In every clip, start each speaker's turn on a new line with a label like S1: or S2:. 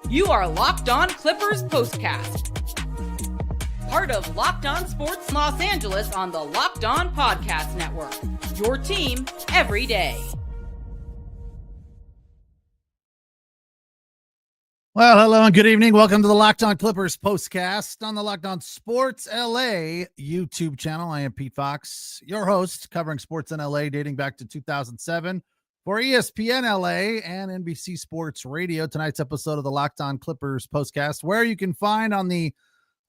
S1: You are Locked On Clippers Postcast, part of Locked On Sports Los Angeles on the Locked On Podcast Network. Your team every day.
S2: Well, hello and good evening. Welcome to the Locked On Clippers Postcast on the Locked On Sports LA YouTube channel. I am Pete Fox, your host, covering sports in LA dating back to 2007 for ESPN LA and NBC Sports Radio. Tonight's episode of the Locked On Clippers Postcast, where you can find on the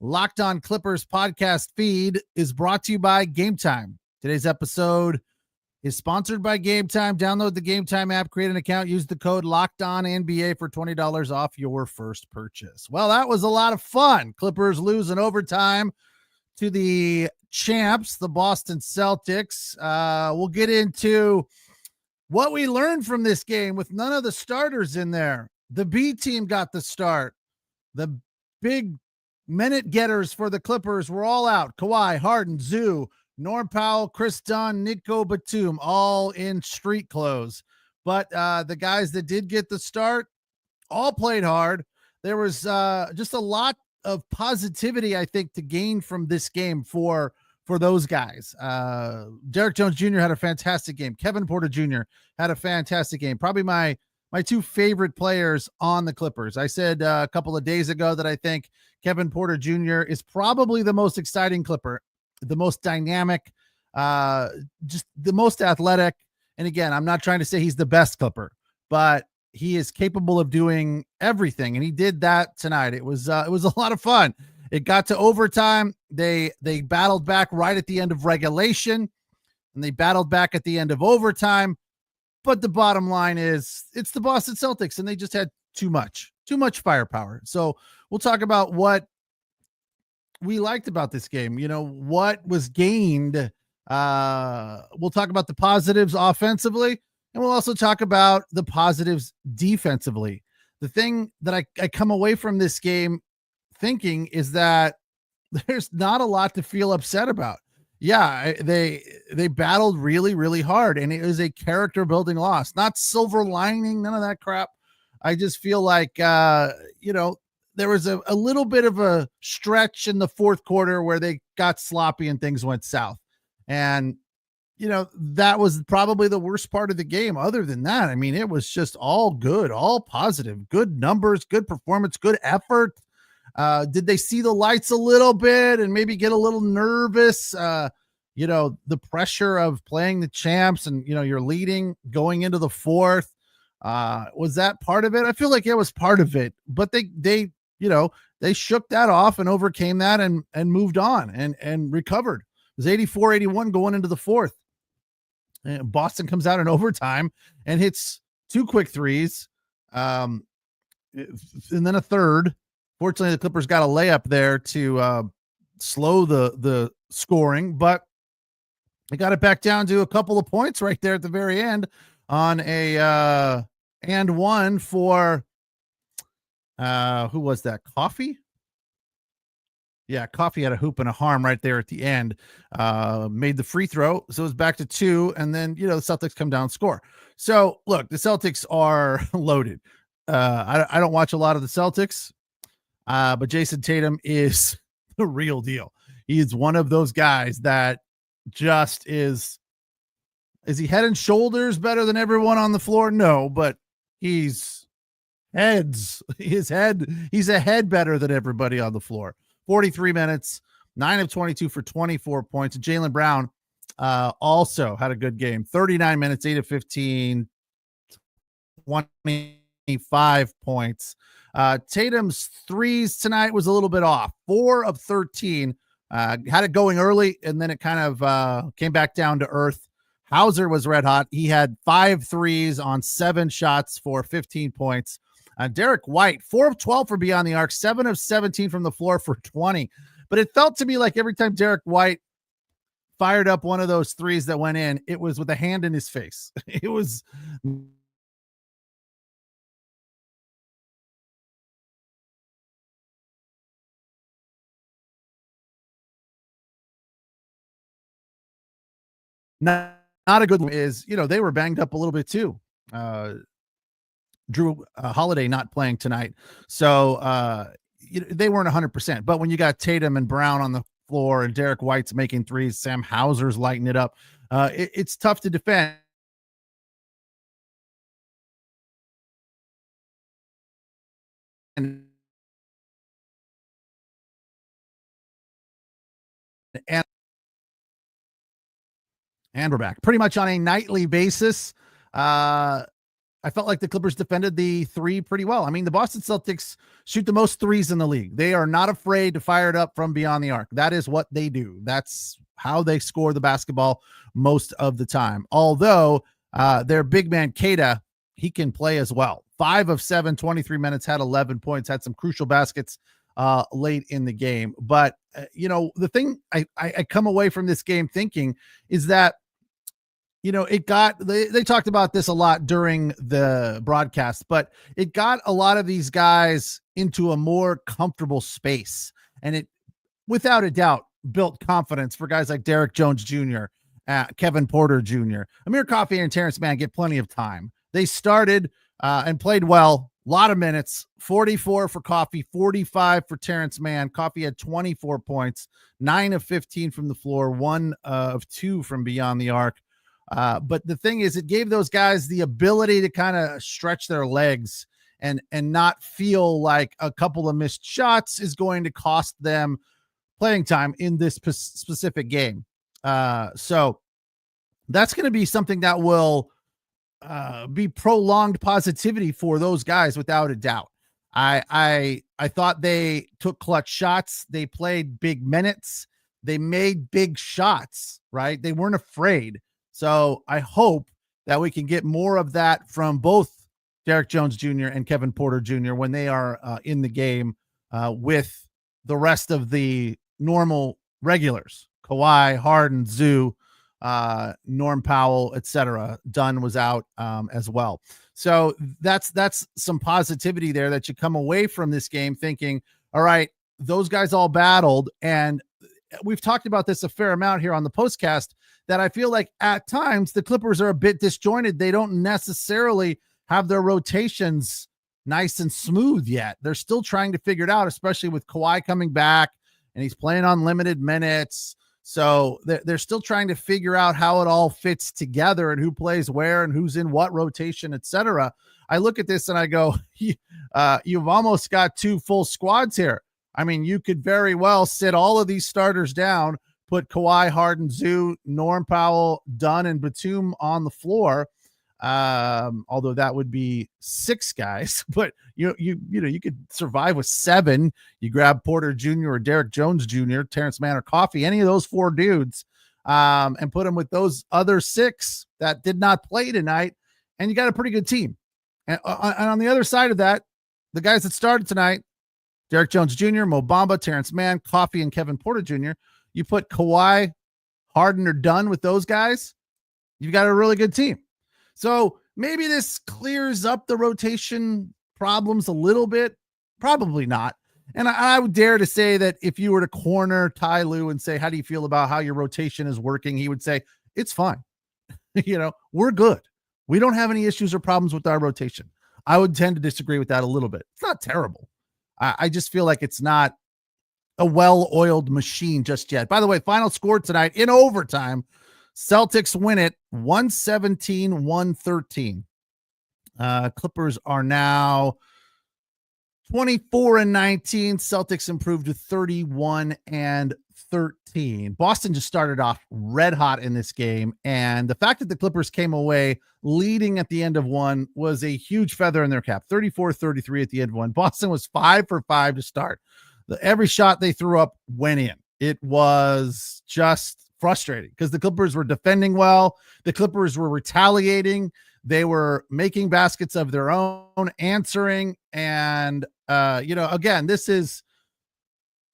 S2: Locked On Clippers podcast feed, is brought to you by Game Time. Today's episode is sponsored by Game Time. Download the Game Time app, create an account, use the code LOCKEDONNBA for $20 off your first purchase. Well, that was a lot of fun. Clippers lose in overtime to the champs, the Boston Celtics. We'll get into what we learned from this game with none of the starters in there. The B team got the start. The big minute getters for the Clippers were all out. Kawhi, Harden, Zoo, Norm Powell, Kris, Dunn, Nico, Batum, all in street clothes. But the guys that did get the start all played hard. There was just a lot of positivity, I think, to gain from this game for those guys. Derrick Jones Jr. had a fantastic game. Kevin Porter Jr. had a fantastic game. Probably my two favorite players on the Clippers. I said a couple of days ago that I think Kevin Porter Jr. is probably the most exciting Clipper, the most dynamic, just the most athletic. And again, I'm not trying to say he's the best Clipper, but he is capable of doing everything. And he did that tonight. It was a lot of fun. It got to overtime. They battled back right at the end of regulation, and they battled back at the end of overtime. But the bottom line is it's the Boston Celtics, and they just had too much firepower. So we'll talk about what we liked about this game, what was gained. We'll talk about the positives offensively, and we'll also talk about the positives defensively. The thing that I come away from this game thinking is that there's not a lot to feel upset about. Yeah, they battled really, really hard, and it was a character building loss, not silver lining, none of that crap. I just feel like, there was a little bit of a stretch in the fourth quarter where they got sloppy and things went south. And, that was probably the worst part of the game. Other than that, I mean, it was just all good, all positive, good numbers, good performance, good effort. Did they see the lights a little bit and maybe get a little nervous? The pressure of playing the champs and, you're leading going into the fourth. Was that part of it? I feel like it was part of it, but they shook that off and overcame that and moved on and recovered. It was 84-81 going into the fourth. And Boston comes out in overtime and hits two quick threes. And then a third. Fortunately, the Clippers got a layup there to slow the scoring, but they got it back down to a couple of points right there at the very end on a and one for who was that? Coffee? Yeah, Coffee had a hoop and a harm right there at the end. Made the free throw, so it was back to two, and then the Celtics come down and score. So look, the Celtics are loaded. I don't watch a lot of the Celtics. But Jason Tatum is the real deal. He is one of those guys that just is he head and shoulders better than everyone on the floor? No, but he's a head better than everybody on the floor. 43 minutes, 9 of 22 for 24 points. And Jaylen Brown also had a good game. 39 minutes, 8 of 15, 25 points. Tatum's threes tonight was a little bit off. 4 of 13. Had it going early, and then it kind of came back down to earth. Hauser was red hot. He had 5 threes on 7 shots for 15 points. Derrick White, 4 of 12 for beyond the arc, 7 of 17 from the floor for 20. But it felt to me like every time Derrick White fired up one of those threes that went in, it was with a hand in his face. It was not a good one. Is, they were banged up a little bit too. Drew Holiday not playing tonight. So they weren't 100%. But when you got Tatum and Brown on the floor and Derek White's making threes, Sam Hauser's lighting it up, it's tough to defend. And we're back pretty much on a nightly basis. I felt like the Clippers defended the three pretty well. I mean, the Boston Celtics shoot the most threes in the league. They are not afraid to fire it up from beyond the arc. That is what they do. That's how they score the basketball most of the time. Although their big man, Keita, he can play as well. 5 of 7, 23 minutes, had 11 points, had some crucial baskets late in the game. But, the thing I come away from this game thinking is that, they talked about this a lot during the broadcast, but it got a lot of these guys into a more comfortable space. And it, without a doubt, built confidence for guys like Derrick Jones Jr., Kevin Porter Jr. Amir Coffey and Terrence Mann get plenty of time. They started and played well, a lot of minutes, 44 for Coffey, 45 for Terrence Mann. Coffey had 24 points, 9 of 15 from the floor, 1 of 2 from beyond the arc. But the thing is, it gave those guys the ability to kind of stretch their legs and not feel like a couple of missed shots is going to cost them playing time in this specific game. So that's going to be something that will be prolonged positivity for those guys without a doubt. I thought they took clutch shots. They played big minutes. They made big shots, right? They weren't afraid. So I hope that we can get more of that from both Derrick Jones Jr. and Kevin Porter Jr. when they are in the game with the rest of the normal regulars, Kawhi, Harden, Zoo, Norm Powell, etc. Dunn was out as well. So that's some positivity there that you come away from this game thinking, all right, those guys all battled. And we've talked about this a fair amount here on the postcast, that I feel like at times the Clippers are a bit disjointed. They don't necessarily have their rotations nice and smooth yet. They're still trying to figure it out, especially with Kawhi coming back and he's playing on limited minutes. So they're still trying to figure out how it all fits together and who plays where and who's in what rotation, etc. I look at this and I go, you've almost got 2 full squads here. I mean, you could very well sit all of these starters down, put Kawhi, Harden, Zoo, Norm Powell, Dunn, and Batum on the floor. Although that would be 6 guys, but you could survive with 7. You grab Porter Jr. or Derrick Jones Jr., Terrence Mann or Coffey, any of those 4 dudes, and put them with those other 6 that did not play tonight, and you got a pretty good team. And on the other side of that, the guys that started tonight, Derrick Jones Jr., Mo Bamba, Terrence Mann, Coffey, and Kevin Porter Jr., you put Kawhi, Harden, or Dunn with those guys, you've got a really good team. So maybe this clears up the rotation problems a little bit. Probably not. And I would dare to say that if you were to corner Ty Lue and say, how do you feel about how your rotation is working? He would say, it's fine. We're good. We don't have any issues or problems with our rotation. I would tend to disagree with that a little bit. It's not terrible. I just feel like it's not a well-oiled machine just yet. By the way, final score tonight in overtime, Celtics win it 117-113. Clippers are now 24-19. Celtics improved to 31-13. Boston just started off red hot in this game, and the fact that the Clippers came away leading at the end of one was a huge feather in their cap. 34-33 at the end of one. Boston was 5 for 5 to start. Every shot they threw up went in. It was just frustrating because the Clippers were defending well. The Clippers were retaliating. They were making baskets of their own, answering. And, again, this is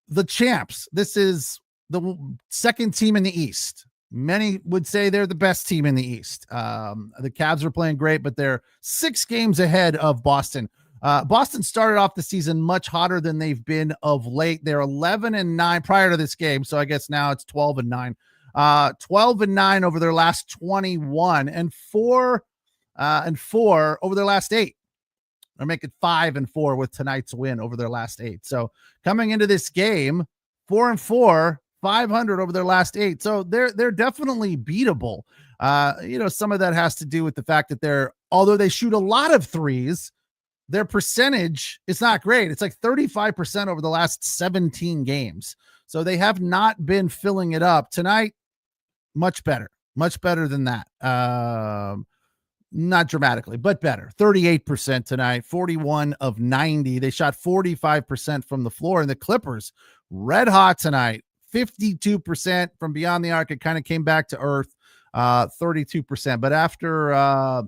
S2: the champs. This is the second team in the East. Many would say they're the best team in the East. The Cavs are playing great, but they're 6 games ahead of Boston. Boston started off the season much hotter than they've been of late. They're 11-9 prior to this game, so I guess now it's 12-9. 12-9 over their last 21, and 4-4 over their last 8. or make it 5-4 with tonight's win over their last 8. So coming into this game, 4-4, 500 over their last 8. So they're definitely beatable. Some of that has to do with the fact that although they shoot a lot of threes, their percentage is not great. It's like 35% over the last 17 games. So they have not been filling it up. Tonight, much better than that. Not dramatically, but better. 38% tonight, 41 of 90. They shot 45% from the floor, and the Clippers red hot tonight, 52% from beyond the arc. It kind of came back to earth, 32%. But after at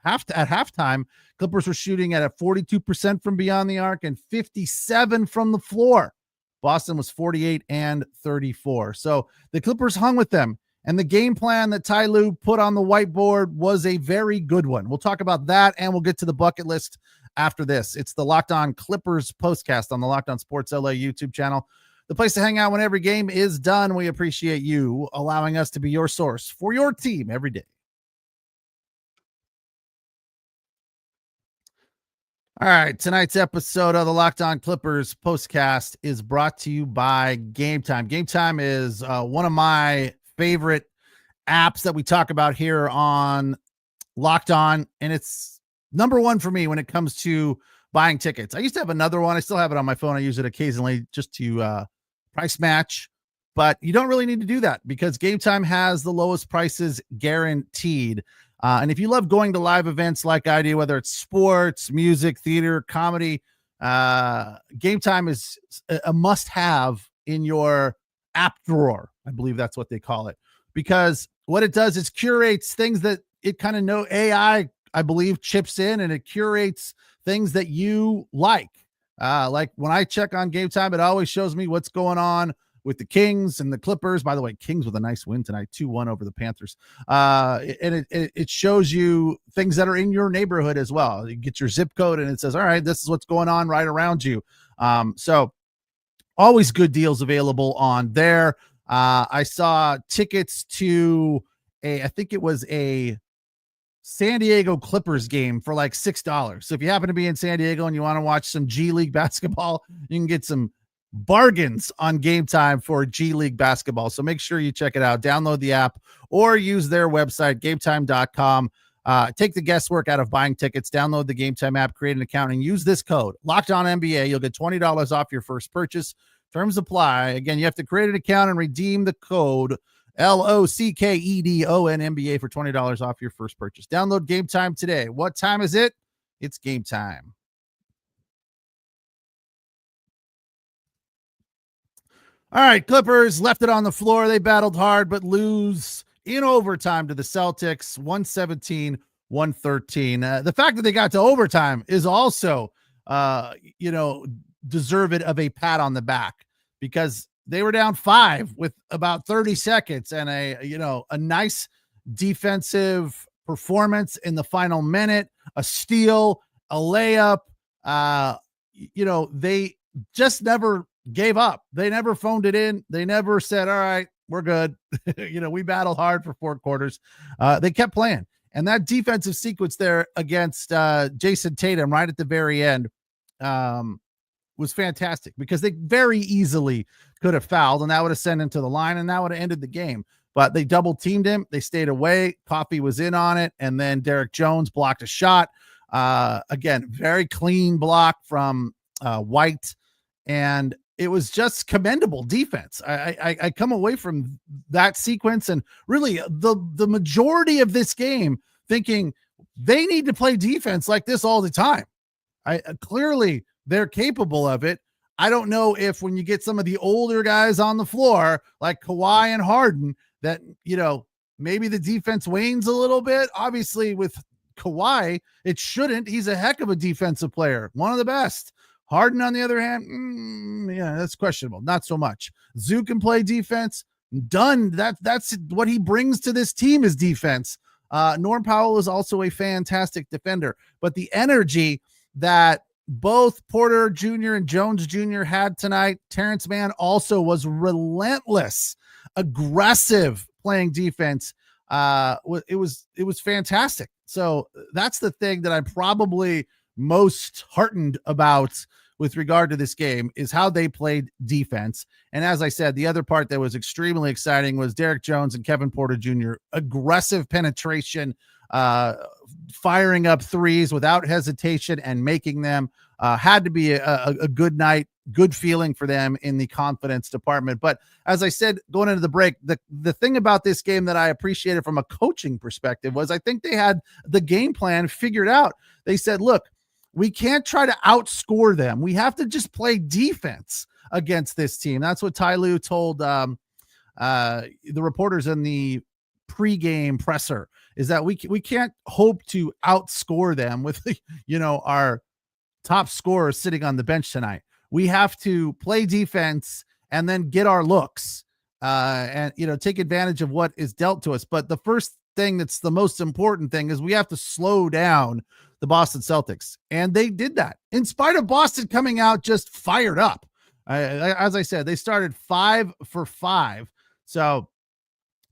S2: halftime, Clippers were shooting at a 42% from beyond the arc and 57 from the floor. Boston was 48 and 34. So the Clippers hung with them. And the game plan that Ty Lue put on the whiteboard was a very good one. We'll talk about that, and we'll get to the bucket list after this. It's the Locked On Clippers postcast on the Locked On Sports LA YouTube channel, the place to hang out when every game is done. We appreciate you allowing us to be your source for your team every day. All right, tonight's episode of the Locked On Clippers postcast is brought to you by Game Time. Game Time is one of my favorite apps that we talk about here on Locked On, and it's number one for me when it comes to buying tickets. I used to have another one. I still have it on my phone. I use it occasionally just to price match, but you don't really need to do that because Game Time has the lowest prices guaranteed. And if you love going to live events like I do, whether it's sports, music, theater, comedy, Game Time is a must-have in your app drawer. I believe that's what they call it, because what it does is curates things that it kind of know AI, I believe, chips in, and it curates things that you like. Like when I check on Game Time, it always shows me what's going on with the Kings and the Clippers. By the way, Kings with a nice win tonight, 2-1 over the Panthers. And it shows you things that are in your neighborhood as well. You get your zip code and it says, all right, this is what's going on right around you. So always good deals available on there. I saw tickets to I think it was a San Diego Clippers game for like $6. So if you happen to be in San Diego and you want to watch some G League basketball, you can get some bargains on Game Time for G League basketball. So make sure you check it out. Download the app or use their website, gametime.com. Take the guesswork out of buying tickets. Download the Game Time app, create an account, and use this code, Locked On NBA. You'll get $20 off your first purchase. Terms apply. Again, you have to create an account and redeem the code LOCKEDON NBA for $20 off your first purchase. Download Game Time today. What time is it? It's game time. All right, Clippers left it on the floor. They battled hard, but lose in overtime to the Celtics, 117-113. The fact that they got to overtime is also, deserved of a pat on the back, because they were down 5 with about 30 seconds and a nice defensive performance in the final minute, a steal, a layup. They just never gave up. They never phoned it in. They never said, all right, we're good. We battled hard for 4 quarters. They kept playing. And that defensive sequence there against Jason Tatum right at the very end was fantastic, because they very easily could have fouled, and that would have sent him to the line, and that would have ended the game. But they double teamed him. They stayed away. Coffey was in on it. And then Derrick Jones blocked a shot. Again, very clean block from White. And it was just commendable defense. I come away from that sequence and really the majority of this game thinking they need to play defense like this all the time. Clearly they're capable of it. I don't know if when you get some of the older guys on the floor, like Kawhi and Harden, that, maybe the defense wanes a little bit. Obviously with Kawhi, it shouldn't. He's a heck of a defensive player. One of the best. Harden, on the other hand, that's questionable. Not so much. Zoo can play defense. Dunn, that's what he brings to this team is defense. Norm Powell is also a fantastic defender. But the energy that both Porter Jr. and Jones Jr. had tonight, Terrence Mann also was relentless, aggressive playing defense. It was fantastic. So that's the thing that I'm probably most heartened about with regard to this game is how they played defense. And as I said, the other part that was extremely exciting was Derrick Jones and Kevin Porter Jr. aggressive penetration, firing up threes without hesitation and making them. Had to be a good night, good feeling for them in the confidence department. But as I said, going into the break, the thing about this game that I appreciated from a coaching perspective was I think they had the game plan figured out. They said, look, we can't try to outscore them. We have to just play defense against this team. That's what Ty Lue told the reporters in the pregame presser, is that we can't hope to outscore them with, our top scorer sitting on the bench tonight. We have to play defense and then get our looks and take advantage of what is dealt to us. But the first thing that's the most important thing is we have to slow down the Boston Celtics. And they did that in spite of Boston coming out just fired up. As I said, they started 5 for 5. So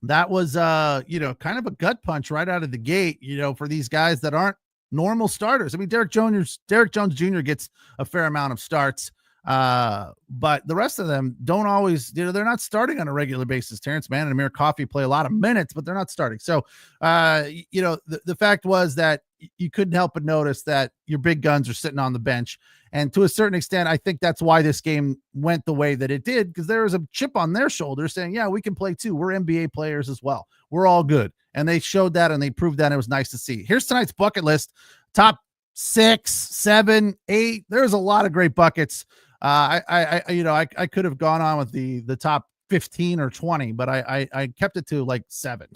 S2: that was, kind of a gut punch right out of the gate, for these guys that aren't normal starters. I mean, Derrick Jones Jr. gets a fair amount of starts, but the rest of them don't always, they're not starting on a regular basis. Terrence Mann and Amir Coffey play a lot of minutes, but they're not starting. So, the fact was that you couldn't help but notice that your big guns are sitting on the bench. And to a certain extent, I think that's why this game went the way that it did, because there was a chip on their shoulder saying, yeah, we can play too. We're NBA players as well. We're all good. And they showed that and they proved that. And it was nice to see. Here's tonight's bucket list. Top 6, 7, 8. There's a lot of great buckets. I could have gone on with the top 15 or 20, but I kept it to like 7.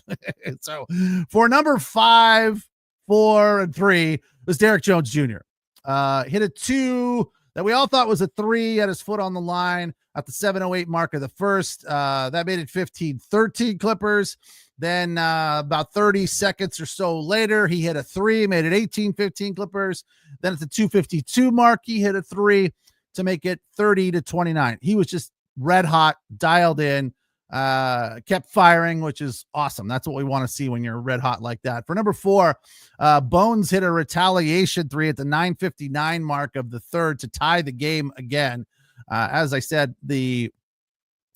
S2: So for number 5, 4, and 3 was Derrick Jones Jr. Hit a 2 that we all thought was a 3, had his foot on the line at the 7:08 mark of the first. That made it 15-13 Clippers. Then about 30 seconds or so later, he hit a 3, made it 18-15 Clippers. Then at the 2:52 mark, he hit a 3 to make it 30-29. He was just red hot, dialed in, kept firing, which is awesome. That's what we want to see when you're red hot like that. For number 4, Bones hit a retaliation 3 at the 9:59 mark of the third to tie the game again. As I said, the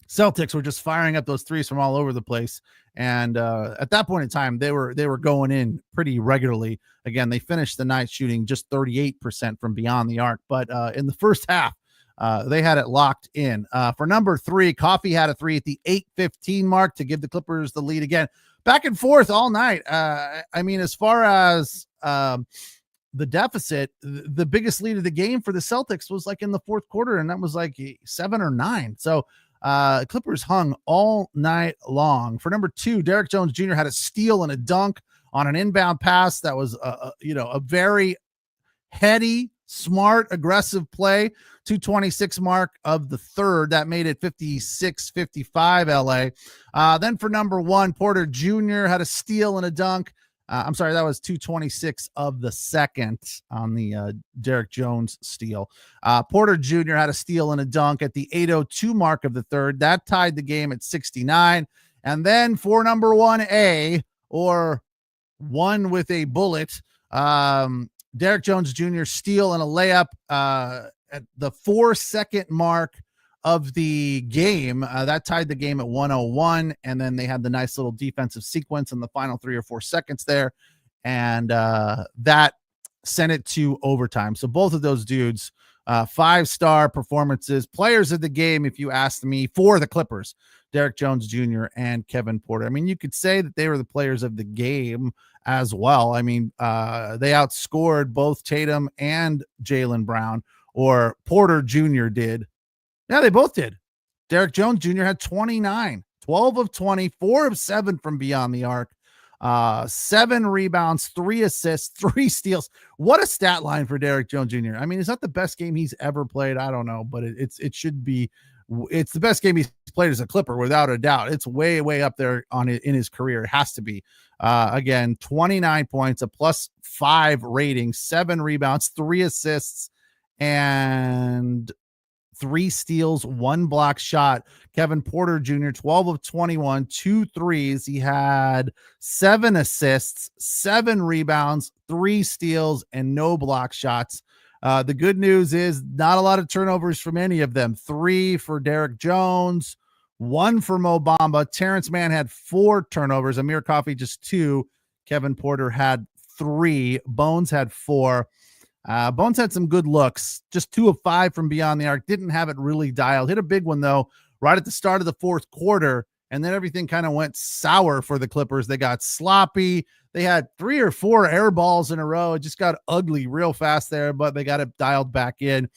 S2: Celtics were just firing up those threes from all over the place. And at that point in time, they were going in pretty regularly. Again, they finished the night shooting just 38% from beyond the arc. But in the first half, they had it locked in. For number 3, Coffey had a 3 at the 8:15 mark to give the Clippers the lead again. Back and forth all night. As far as the deficit, the biggest lead of the game for the Celtics was like in the fourth quarter, and that was like 7 or 9. So Clippers hung all night long. For number 2, Derrick Jones Jr. had a steal and a dunk on an inbound pass that was a very heady, smart, aggressive play. 2:26 mark of the third. That made it 56-55 LA. Then for number 1, Porter Jr. had a steal and a dunk. I'm sorry, that was 2:26 of the second on the Derrick Jones steal. Porter Jr. had a steal and a dunk at the 8:02 mark of the third. That tied the game at 69. And then for number 1A, or one with a bullet, Derrick Jones Jr. steal and a layup at the 4-second mark of the game. That tied the game at 101. And then they had the nice little defensive sequence in the final 3 or 4 seconds there. And that sent it to overtime. So both of those dudes, 5-star performances, players of the game, if you asked me, for the Clippers, Derrick Jones Jr. and Kevin Porter. I mean, you could say that they were the players of the game as well. I mean, they outscored both Tatum and Jaylen Brown, or Porter Jr. did. Yeah, they both did. Derrick Jones Jr. had 29, 12 of 20, 4 of 7 from beyond the arc, 7 rebounds, 3 assists, 3 steals. What a stat line for Derrick Jones Jr. I mean, is that the best game he's ever played? I don't know, but it should be. It's the best game he's played as a Clipper, without a doubt. It's way, way up there in his career. It has to be. Again, 29 points, a +5 rating, 7 rebounds, 3 assists, and 3 steals, 1 block shot. Kevin Porter Jr., 12 of 21, 2 threes. He had 7 assists, 7 rebounds, 3 steals, and no block shots. The good news is not a lot of turnovers from any of them. 3 for Derrick Jones, 1 for Mo Bamba. Terrence Mann had 4 turnovers. Amir Coffey just 2. Kevin Porter had 3. Bones had 4. Bones had some good looks, just 2 of 5 from beyond the arc. Didn't have it really dialed. Hit a big one, though, right at the start of the fourth quarter, and then everything kind of went sour for the Clippers. They got sloppy. They had 3 or 4 air balls in a row. It just got ugly real fast there, but they got it dialed back in.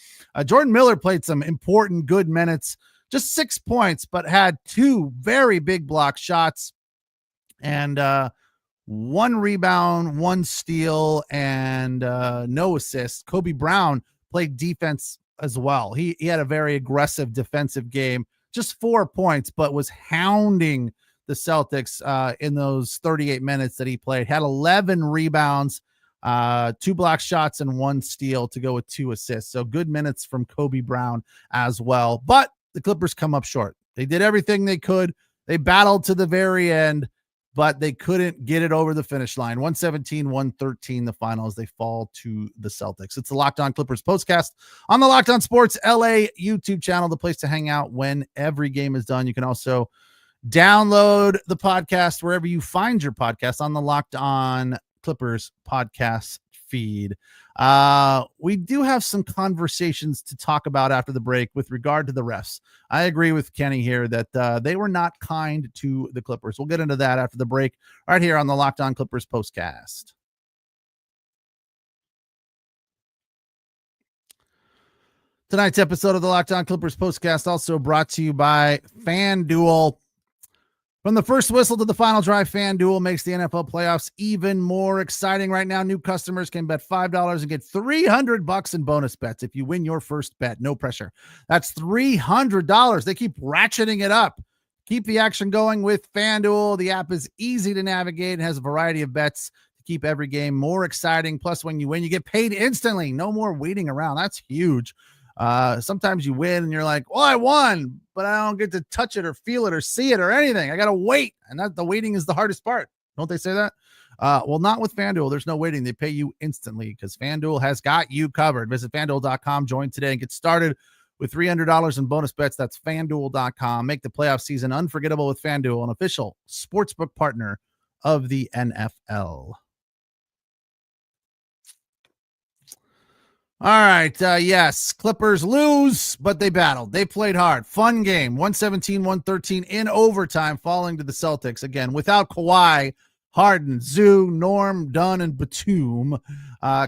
S2: Jordan Miller played some important, good minutes, just 6 points, but had 2 very big block shots and 1 rebound, 1 steal, and no assists. Kobe Brown played defense as well. He had a very aggressive defensive game, just 4 points, but was hounding the Celtics in those 38 minutes that he played. Had 11 rebounds, 2 block shots, and 1 steal to go with 2 assists. So good minutes from Kobe Brown as well. But the Clippers come up short. They did everything they could. They battled to the very end, but they couldn't get it over the finish line. 117-113, the finals. They fall to the Celtics. It's the Locked On Clippers postcast on the Locked On Sports LA YouTube channel, the place to hang out when every game is done. You can also download the podcast wherever you find your podcast on the Locked On Clippers podcast feed. We do have some conversations to talk about after the break with regard to the refs. I agree with Kenny here that they were not kind to the Clippers. We'll get into that after the break right here on the Locked On Clippers postcast. Tonight's episode of the Locked On Clippers postcast also brought to you by FanDuel. From the first whistle to the final drive, FanDuel makes the NFL playoffs even more exciting. Right now, new customers can bet $5 and get $300 in bonus bets if you win your first bet. No pressure. That's $300. They keep ratcheting it up. Keep the action going with FanDuel. The app is easy to navigate and has a variety of bets to keep every game more exciting. Plus, when you win, you get paid instantly. No more waiting around. That's huge. Sometimes you win and you're like, well, I won, but I don't get to touch it or feel it or see it or anything. I got to wait. And that the waiting is the hardest part. Don't they say that? Well, not with FanDuel. There's no waiting. They pay you instantly because FanDuel has got you covered. Visit FanDuel.com, join today and get started with $300 in bonus bets. That's FanDuel.com. Make the playoff season unforgettable with FanDuel, an official sportsbook partner of the NFL. All right. Yes, Clippers lose, but they battled. They played hard. Fun game. 117-113 in overtime, falling to the Celtics. Again, without Kawhi, Harden, Zoo, Norm, Dunn, and Batum.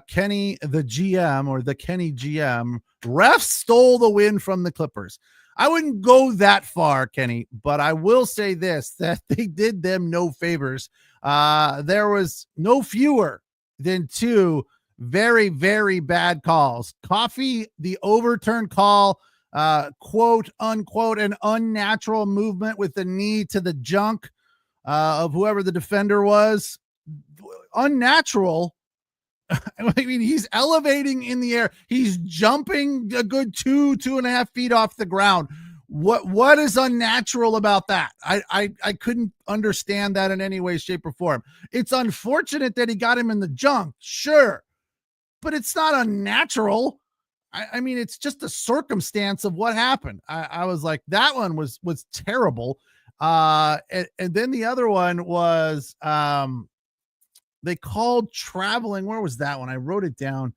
S2: Kenny, the GM, or the Kenny GM, refs stole the win from the Clippers. I wouldn't go that far, Kenny, but I will say this, that they did them no favors. There was no fewer than 2 very, very bad calls. Coffee, the overturned call, quote unquote, an unnatural movement with the knee to the junk of whoever the defender was. Unnatural. I mean, he's elevating in the air. He's jumping a good 2.5 feet off the ground. What is unnatural about that? I couldn't understand that in any way, shape, or form. It's unfortunate that he got him in the junk, sure, but it's not unnatural. I mean, it's just a circumstance of what happened. I was like, that one was terrible. And then the other one was they called traveling. Where was that one? I wrote it down.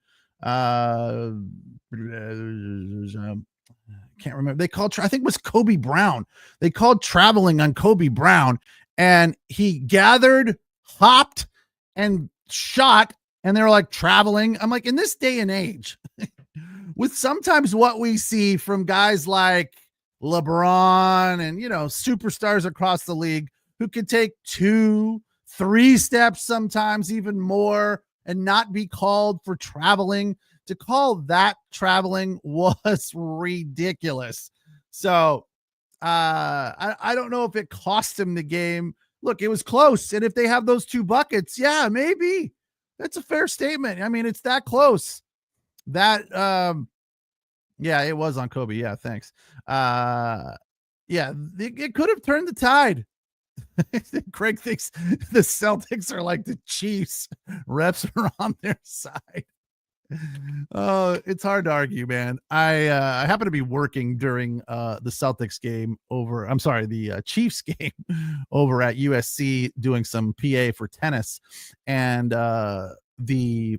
S2: Can't remember. They called, I think it was Kobe Brown. They called traveling on Kobe Brown, and he gathered, hopped, and shot. And they're like, traveling. I'm like, in this day and age, with sometimes what we see from guys like LeBron and, you know, superstars across the league who can take 2-3 steps, sometimes even more, and not be called for traveling. To call that traveling was ridiculous. So I don't know if it cost him the game. Look, it was close. And if they have those 2 buckets, yeah, maybe. That's a fair statement. I mean, it's that close that Yeah, it was on Kobe. Yeah, thanks. Yeah, it could have turned the tide. Craig thinks the Celtics are like the Chiefs. Refs are on their side. Oh, it's hard to argue, man. I happen to be working during the Celtics game over. I'm sorry, the Chiefs game over at USC, doing some PA for tennis, and the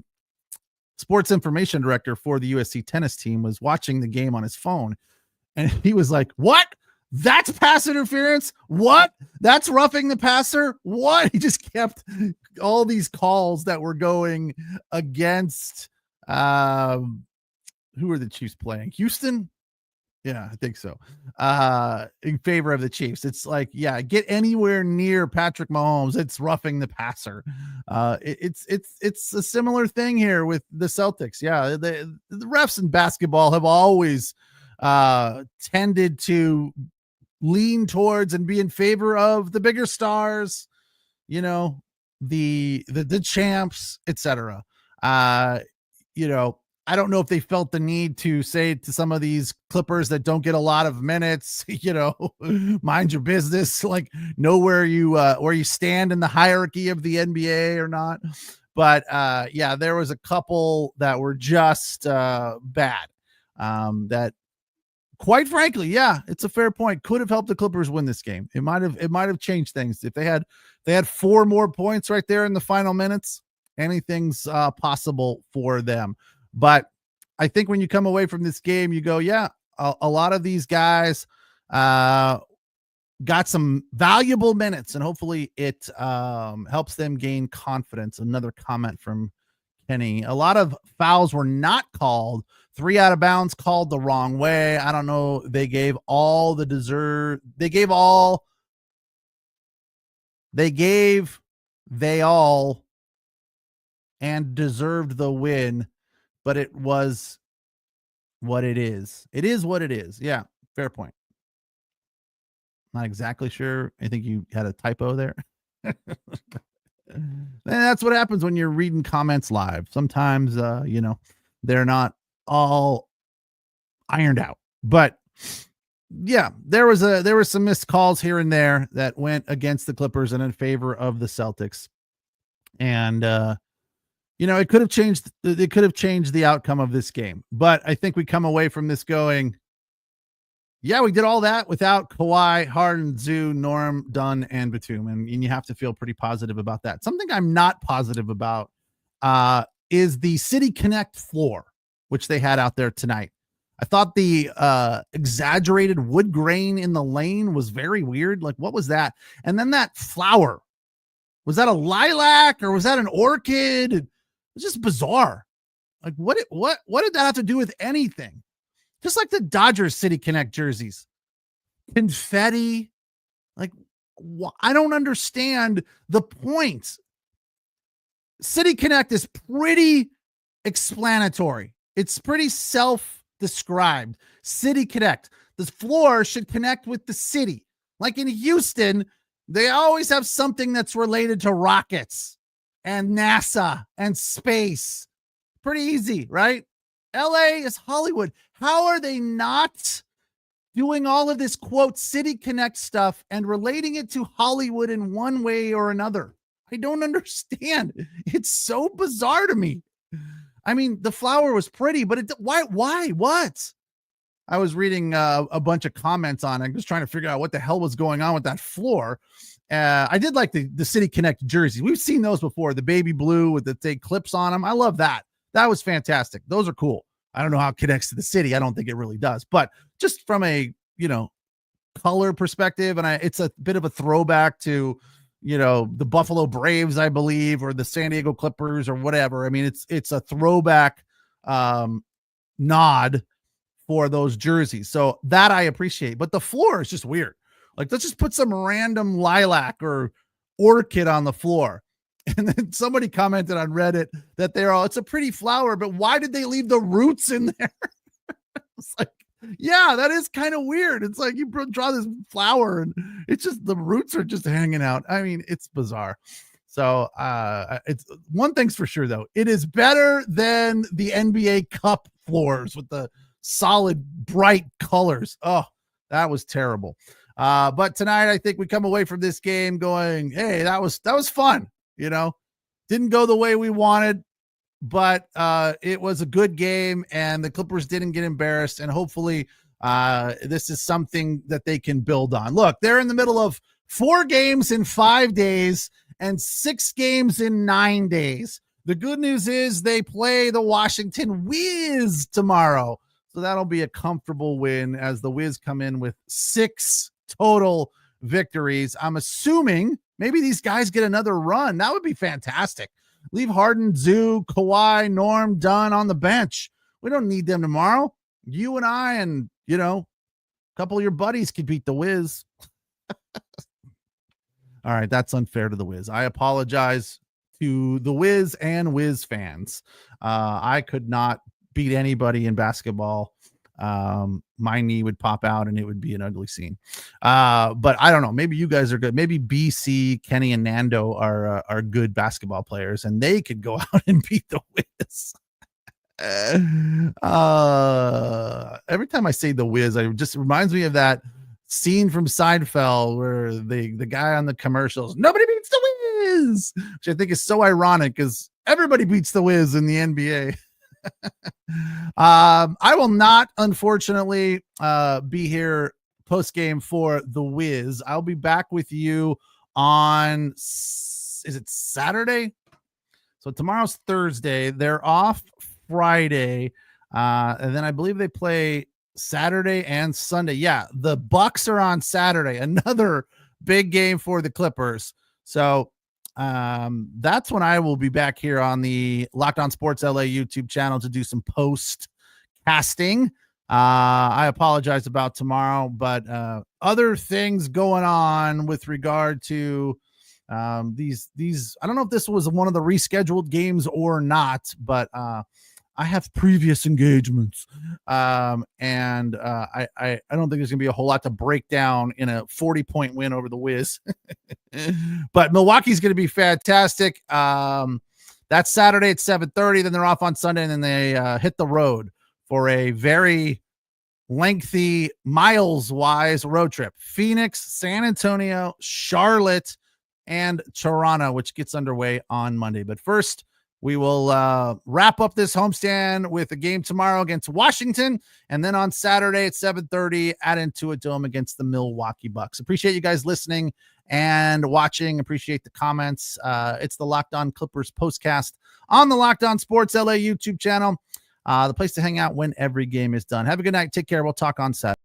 S2: sports information director for the USC tennis team was watching the game on his phone, and he was like, "What? That's pass interference? What? That's roughing the passer? What?" He just kept all these calls that were going against. Who are the Chiefs playing? Houston? Yeah, I think so. In favor of the Chiefs. It's like, yeah, get anywhere near Patrick Mahomes, it's roughing the passer. It's a similar thing here with the Celtics. Yeah, the refs in basketball have always tended to lean towards and be in favor of the bigger stars, you know, the champs, etc. You know, I don't know if they felt the need to say to some of these Clippers that don't get a lot of minutes, you know, mind your business, like know where you stand in the hierarchy of the NBA or not. But yeah, there was a couple that were just bad. That, quite frankly, yeah, it's a fair point, could have helped the Clippers win this game. It might have changed things if they had 4 more points right there in the final minutes. Anything's possible for them. But I think when you come away from this game, you go, yeah, a lot of these guys got some valuable minutes, and hopefully it helps them gain confidence. Another comment from Kenny. A lot of fouls were not called. 3 out of bounds called the wrong way. I don't know. They gave all the deserve. They all and deserved the win, but it was what it is. It is what it is. Yeah, fair point. Not exactly sure. I think you had a typo there. And that's what happens when you're reading comments live. Sometimes, you know, they're not all ironed out. But yeah, there were some missed calls here and there that went against the Clippers and in favor of the Celtics. And you know, it could have changed the outcome of this game. But I think we come away from this going, yeah, we did all that without Kawhi, Harden, Zoo, Norm, Dunn, and Batum. And you have to feel pretty positive about that. Something I'm not positive about is the City Connect floor, which they had out there tonight. I thought the exaggerated wood grain in the lane was very weird. Like, what was that? And then that flower, was that a lilac or was that an orchid? It's just bizarre. Like, what did that have to do with anything? Just like the Dodgers City Connect jerseys, confetti. Like, I don't understand the point. City Connect is pretty explanatory. It's pretty self-described. City Connect. The floor should connect with the city. Like in Houston, they always have something that's related to rockets and NASA and space. Pretty easy, right? LA is Hollywood. How are they not doing all of this, quote, City Connect stuff and relating it to Hollywood in one way or another? I don't understand. It's so bizarre to me. I mean, the flower was pretty, but why? What? I was reading a bunch of comments on it, just trying to figure out what the hell was going on with that floor. I did like the City Connect jerseys. We've seen those before. The baby blue with the clips on them. I love that. That was fantastic. Those are cool. I don't know how it connects to the city. I don't think it really does, but just from a, you know, color perspective, and it's a bit of a throwback to, you know, the Buffalo Braves, I believe, or the San Diego Clippers or whatever. I mean, it's a throwback nod for those jerseys. So that I appreciate, but the floor is just weird. Like, let's just put some random lilac or orchid on the floor. And then somebody commented on Reddit that it's a pretty flower, but why did they leave the roots in there? It's like, yeah, that is kind of weird. It's like you draw this flower and it's just the roots are just hanging out. I mean, it's bizarre. So it's one thing's for sure, though. It is better than the NBA Cup floors with the solid, bright colors. Oh, that was terrible. But tonight, I think we come away from this game going, hey, that was fun. Didn't go the way we wanted, but it was a good game, and the Clippers didn't get embarrassed. And hopefully, this is something that they can build on. Look, they're in the middle of 4 games in 5 days and 6 games in 9 days. The good news is they play the Washington Wiz tomorrow. So that'll be a comfortable win as the Wiz come in with 6 total victories. I'm assuming maybe these guys get another run. That would be fantastic. Leave Harden, Zoo, Kawhi, Norm, Dunn on the bench. We don't need them tomorrow. You and I and, a couple of your buddies could beat the Wiz. All right, that's unfair to the Wiz. I apologize to the Wiz and Wiz fans. I could not beat anybody in basketball. My knee would pop out and it would be an ugly scene. But I don't know. Maybe you guys are good. Maybe BC, Kenny, and Nando are good basketball players, and they could go out and beat the Wiz. Every time I say the Wiz, it just reminds me of that scene from Seinfeld where the guy on the commercials, nobody beats the Wiz, which I think is so ironic because everybody beats the Wiz in the NBA. I will not, unfortunately, be here post game for the Wiz. I'll be back with you on, is it Saturday? So tomorrow's Thursday. They're off Friday, and then I believe they play Saturday and Sunday. Yeah, the Bucks are on Saturday. Another big game for the Clippers. So that's when I will be back here on the Locked On Sports LA YouTube channel to do some post casting. I apologize about tomorrow, but other things going on with regard to these. I don't know if this was one of the rescheduled games or not, but I have previous engagements, and I don't think there's gonna be a whole lot to break down in a 40-point win over the Wiz. But Milwaukee's gonna be fantastic. That's Saturday at 7:30. Then they're off on Sunday, and then they hit the road for a very lengthy, miles-wise road trip. Phoenix, San Antonio, Charlotte, and Toronto, which gets underway on Monday. But first, we will wrap up this homestand with a game tomorrow against Washington, and then on Saturday at 7:30 at Intuit Dome against the Milwaukee Bucks. Appreciate you guys listening and watching. Appreciate the comments. It's the Locked On Clippers postcast on the Locked On Sports LA YouTube channel. The place to hang out when every game is done. Have a good night. Take care. We'll talk on Saturday.